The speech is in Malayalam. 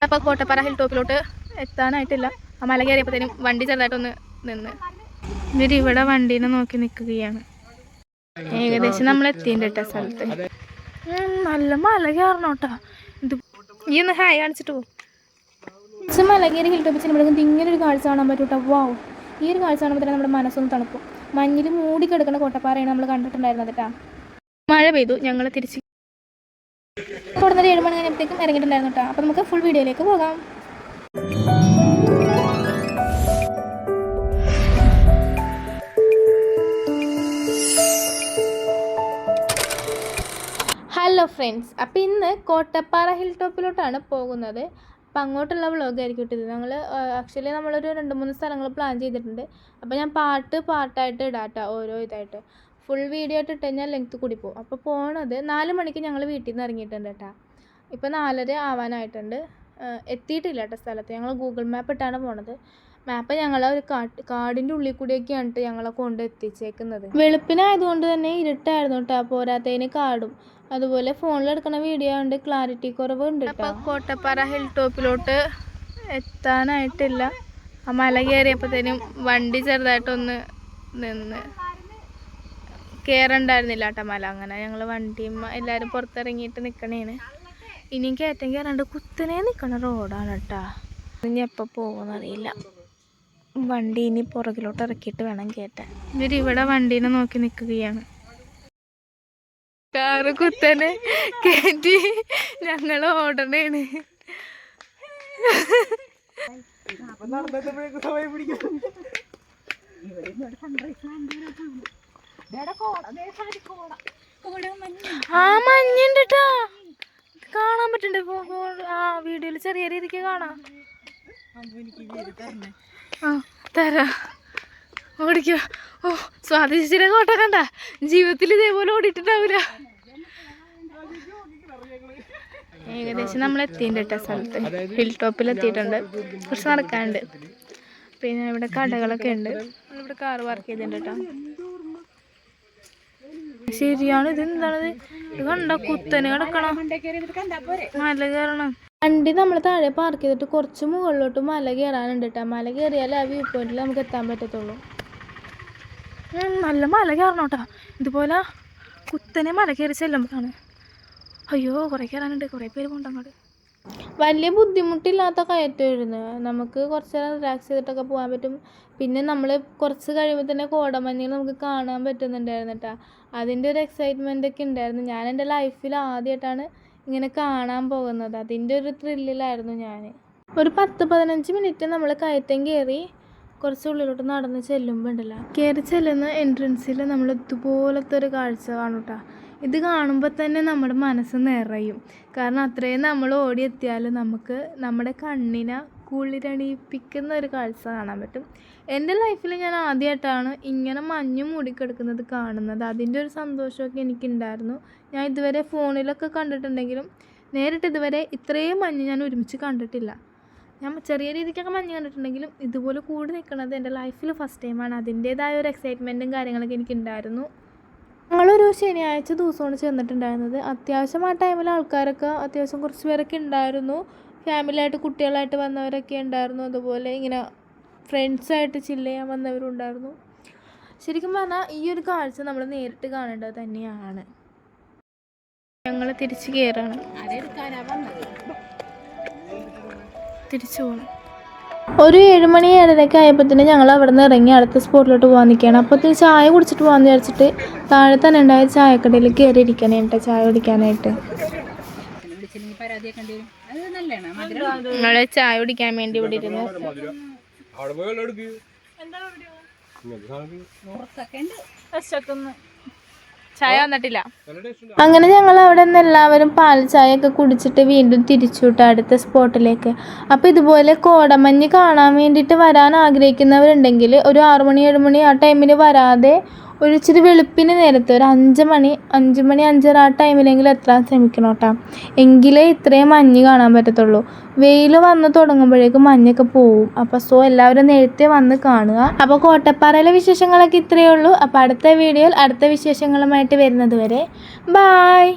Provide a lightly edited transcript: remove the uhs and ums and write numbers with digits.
അപ്പോൾ കോട്ടപ്പാറ ഹിൽ ടോപ്പിലോട്ട് എത്താനായിട്ടില്ല. ആ മല കയറിയപ്പോഴത്തേനും വണ്ടി ചെറുതായിട്ടൊന്ന് നിന്ന് ഇവരിവിടെ വണ്ടീനെ നോക്കി നിൽക്കുകയാണ്. ഏകദേശം നമ്മൾ എത്തിയിട്ടുണ്ട് കേട്ടോ സ്ഥലത്ത്. നല്ല മല കയറണോട്ടാ. ഇത് ഈ ഒന്ന് ഹായ് കാണിച്ചിട്ട് പോകും. മല കയറി ഹിൽ ടോപ്പിൽ ചെല്ലുമ്പോഴേക്കും ഇങ്ങനെ ഒരു കാഴ്ച കാണാൻ പറ്റും കേട്ടോ. വാവ്, ഈ ഒരു കാഴ്ച കാണുമ്പോൾ തന്നെ നമ്മുടെ മനസ്സൊന്ന് തണുക്കും. മഞ്ഞിൽ മൂടി കിടക്കുന്ന കോട്ടപ്പാറയാണ് നമ്മൾ കണ്ടിട്ടുണ്ടായിരുന്നത് കേട്ടോ. മഴ പെയ്തു, ഞങ്ങൾ തിരിച്ച് അവിടെ നിന്ന് 7 മണി കഴിഞ്ഞപ്പോഴത്തേക്കും ഇറങ്ങിയിട്ടുണ്ടായിരുന്നു കേട്ടോ. അപ്പോൾ നമുക്ക് ഫുൾ വീഡിയോയിലേക്ക് പോകാം. ഹലോ ഫ്രണ്ട്സ്, അപ്പോൾ ഇന്ന് കോട്ടപ്പാറ ഹിൽ ടോപ്പിലോട്ടാണ് പോകുന്നത്. അപ്പം അങ്ങോട്ടുള്ള വ്ളോഗായിരിക്കും ഇട്ടത്. ആക്ച്വലി നമ്മളൊരു 2-3 സ്ഥലങ്ങൾ പ്ലാൻ ചെയ്തിട്ടുണ്ട്. അപ്പോൾ ഞാൻ പാട്ടായിട്ട് ഇടാം കേട്ടോ, ഓരോ ഇതായിട്ട്. ഫുൾ വീഡിയോ ആയിട്ട് ഇട്ട് കഴിഞ്ഞാൽ ലെങ്ത്ത് കൂടി പോകും. അപ്പോൾ പോണത് 4 മണിക്ക് ഞങ്ങൾ വീട്ടിൽ നിന്ന് ഇറങ്ങിയിട്ടുണ്ട് കേട്ടോ. ഇപ്പോൾ 4:30 ആവാനായിട്ടുണ്ട്. എത്തിയിട്ടില്ല കേട്ടോ സ്ഥലത്ത്. ഞങ്ങൾ ഗൂഗിൾ മാപ്പ് ഇട്ടാണ് പോണത്. മാപ്പ് ഞങ്ങളെ ഒരു കാടിൻ്റെ ഉള്ളിൽ കൂടിയൊക്കെയാണ് ഞങ്ങളെ കൊണ്ട് എത്തിച്ചേക്കുന്നത്. വെളുപ്പിനായതുകൊണ്ട് തന്നെ ഇരുട്ടായിരുന്നു കേട്ടോ. പോരാത്തതിന് കാടും, അതുപോലെ ഫോണിലെടുക്കുന്ന വീഡിയോ ഉണ്ട്, ക്ലാരിറ്റി കുറവ് ഉണ്ട്. അപ്പോൾ കോട്ടപ്പാറ ഹിൽ ടോപ്പിലോട്ട് എത്താനായിട്ടില്ല. ആ മല കയറിയപ്പോഴത്തേനും വണ്ടി ചെറുതായിട്ടൊന്ന് നിന്ന് കയറണ്ടായിരുന്നില്ല കേട്ടോ മല. അങ്ങനെ ഞങ്ങൾ വണ്ടിയും എല്ലാവരും പുറത്തിറങ്ങിയിട്ട് നിൽക്കണേന്. ഇനിയും കയറ്റം കയറാണ്ട് കുത്തനെ നിൽക്കണ റോഡാണ് കേട്ടോ. ഇനി എപ്പോൾ പോകുമെന്നറിയില്ല. വണ്ടി ഇനി പുറകിലോട്ട് ഇറക്കിയിട്ട് വേണം കയറ്റാൻ. ഇവരിവിടെ വണ്ടീനെ നോക്കി നിൽക്കുകയാണ്. കാറ് കുത്തനെ കയറ്റി ഞങ്ങൾ ഓടണേണ്. ആ മഞ്ഞുണ്ട് കേട്ടോ, കാണാൻ പറ്റുന്നുണ്ട്. ആ വീഡിയോയിൽ ചെറിയ രീതിക്ക് കാണാം. ആ തരാ ഓടിക്കോ. ഓ, സ്വാദിച്ചിട്ട് കോട്ട കണ്ട ജീവിതത്തിൽ ഇതേപോലെ ഓടിയിട്ടുണ്ടാവില്ല. ഏകദേശം നമ്മൾ എത്തിയിട്ടുണ്ട് കേട്ടോ സ്ഥലത്ത്. ഹിൽ ടോപ്പിൽ എത്തിയിട്ടുണ്ട്. കുറച്ച് നടക്കാനുണ്ട്. പിന്നെ ഇവിടെ കടകളൊക്കെ ഉണ്ട്. ഇവിടെ കാറ് പാർക്ക് ചെയ്തിട്ടുണ്ട് കേട്ടോ. ശരിയാണ്, ഇത് എന്താണത്? ഇത് കണ്ട കുത്തനെ കിടക്കണം, മല കയറണം. വണ്ടി നമ്മൾ താഴെ പാർക്ക് ചെയ്തിട്ട് കുറച്ച് മുകളിലോട്ട് മല കയറാനുണ്ട് കേട്ടോ. മല കയറിയാൽ ആ വ്യൂ പോയിന്റിൽ നമുക്ക് എത്താൻ പറ്റത്തുള്ളൂ. നല്ല മല കയറണം കേട്ടോ. ഇതുപോലെ കുത്തനെ മല കയറി ചെല്ലുമ്പോഴാണ് അയ്യോ കുറേ കയറാനുണ്ട്, കുറേ പേര് കൊണ്ടങ്ങോട്ട്. വലിയ ബുദ്ധിമുട്ടില്ലാത്ത കയറ്റമായിരുന്നു. നമുക്ക് കുറച്ച് നേരം റിലാക്സ് ചെയ്തിട്ടൊക്കെ പോകാൻ പറ്റും. പിന്നെ നമ്മൾ കുറച്ച് കഴിയുമ്പോൾ തന്നെ കോടമഞ്ഞിൽ നമുക്ക് കാണാൻ പറ്റുന്നുണ്ടായിരുന്നു കേട്ടോ. അതിൻ്റെ ഒരു എക്സൈറ്റ്മെൻ്റ് ഒക്കെ ഉണ്ടായിരുന്നു. ഞാൻ എൻ്റെ ലൈഫിൽ ആദ്യമായിട്ടാണ് ഇങ്ങനെ കാണാൻ പോകുന്നത്. അതിൻ്റെ ഒരു ത്രില്ലിലായിരുന്നു ഞാൻ. ഒരു 10-15 മിനിറ്റ് നമ്മൾ കയറ്റം കയറി കുറച്ച് ഉള്ളിലോട്ട് നടന്ന് ചെല്ലുമ്പോൾ ഉണ്ടല്ലോ, കയറി ചെല്ലുന്ന എൻട്രൻസിൽ നമ്മൾ ഇതുപോലത്തെ ഒരു കാഴ്ച കാണും കേട്ടോ. ഇത് കാണുമ്പോൾ തന്നെ നമ്മുടെ മനസ്സ് നിറയും. കാരണം അത്രയും നമ്മൾ ഓടിയെത്തിയാലും നമുക്ക് നമ്മുടെ കണ്ണിനെ കുളിരണിയിപ്പിക്കുന്ന ഒരു കാഴ്ച കാണാൻ പറ്റും. എൻ്റെ ലൈഫിൽ ഞാൻ ആദ്യമായിട്ടാണ് ഇങ്ങനെ മഞ്ഞ് മൂടിക്കിടക്കുന്നത് കാണുന്നത്. അതിൻ്റെ ഒരു സന്തോഷമൊക്കെ എനിക്കുണ്ടായിരുന്നു. ഞാൻ ഇതുവരെ ഫോണിലൊക്കെ കണ്ടിട്ടുണ്ടെങ്കിലും നേരിട്ട് ഇതുവരെ ഇത്രയും മഞ്ഞ് ഞാൻ ഒരുമിച്ച് കണ്ടിട്ടില്ല. ഞാൻ ചെറിയ രീതിക്കൊക്കെ മഞ്ഞ് കണ്ടിട്ടുണ്ടെങ്കിലും ഇതുപോലെ കൂടി നിൽക്കുന്നത് എൻ്റെ ലൈഫിൽ ഫസ്റ്റ് ടൈമാണ്. അതിൻ്റേതായ ഒരു എക്സൈറ്റ്മെൻറ്റും കാര്യങ്ങളൊക്കെ എനിക്കുണ്ടായിരുന്നു. ഞങ്ങളൊരു ശനിയാഴ്ച ദിവസമാണ് ചെന്നിട്ടുണ്ടായിരുന്നത്. അത്യാവശ്യം ആ ടൈമിൽ ആൾക്കാരൊക്കെ അത്യാവശ്യം കുറച്ച് പേരൊക്കെ ഉണ്ടായിരുന്നു. ഫാമിലിയായിട്ട് കുട്ടികളായിട്ട് വന്നവരൊക്കെ ഉണ്ടായിരുന്നു. അതുപോലെ ഇങ്ങനെ ഫ്രണ്ട്സായിട്ട് ചില്ല് ചെയ്യാൻ വന്നവരും ഉണ്ടായിരുന്നു. ശരിക്കും പറഞ്ഞാൽ ഈ ഒരു കാഴ്ച നമ്മൾ നേരിട്ട് കാണേണ്ടത് തന്നെയാണ്. ഞങ്ങൾ തിരിച്ച് കയറാണ്, തിരിച്ചു പോകണം. ഒരു 7 മണി 7:30 ആയപ്പോഴത്തേന് ഞങ്ങൾ അവിടെ നിന്ന് ഇറങ്ങി അടുത്ത സ്പോട്ടിലോട്ട് പോകാൻ നിൽക്കുകയാണ്. അപ്പോഴത്തേന് ചായ കുടിച്ചിട്ട് പോകാമെന്ന് വിചാരിച്ചിട്ട് താഴെ തന്നെ ഉണ്ടായ ചായക്കടയിൽ കയറി ഇരിക്കണേ കേട്ടോ ചായ കുടിക്കാനായിട്ട്. ഞങ്ങൾ ചായ കുടിക്കാൻ വേണ്ടി ഇവിടെ ഇരുന്നു. ചായ വന്നിട്ടില്ല. അങ്ങനെ ഞങ്ങൾ അവിടെ നിന്ന് എല്ലാവരും പാൽ ചായയൊക്കെ കുടിച്ചിട്ട് വീണ്ടും തിരിച്ചു വിട്ടു അടുത്ത സ്പോട്ടിലേക്ക്. അപ്പോൾ ഇതുപോലെ കോടമഞ്ഞ് കാണാൻ വേണ്ടിയിട്ട് വരാൻ ആഗ്രഹിക്കുന്നവരുണ്ടെങ്കിൽ ഒരു 6 മണി 7 മണി ആ ടൈമിൽ വരാതെ ഒരു ഇച്ചിരി വെളുപ്പിന് നേരത്തെ ഒരു 5 മണി 5:30 ആ ടൈമിലെങ്കിലും എത്താൻ ശ്രമിക്കണം കേട്ടോ. എങ്കിലേ ഇത്രയും മഞ്ഞ് കാണാൻ പറ്റത്തുള്ളൂ. വെയിൽ വന്ന് തുടങ്ങുമ്പോഴേക്കും മഞ്ഞൊക്കെ പോവും. അപ്പോൾ എല്ലാവരും നേരത്തെ വന്ന് കാണുക. അപ്പോൾ കോട്ടപ്പാറയിലെ വിശേഷങ്ങളൊക്കെ ഇത്രയേ ഉള്ളൂ. അപ്പോൾ അടുത്ത വീഡിയോയിൽ അടുത്ത വിശേഷങ്ങളുമായിട്ട് വരുന്നത് വരെ ബായ്.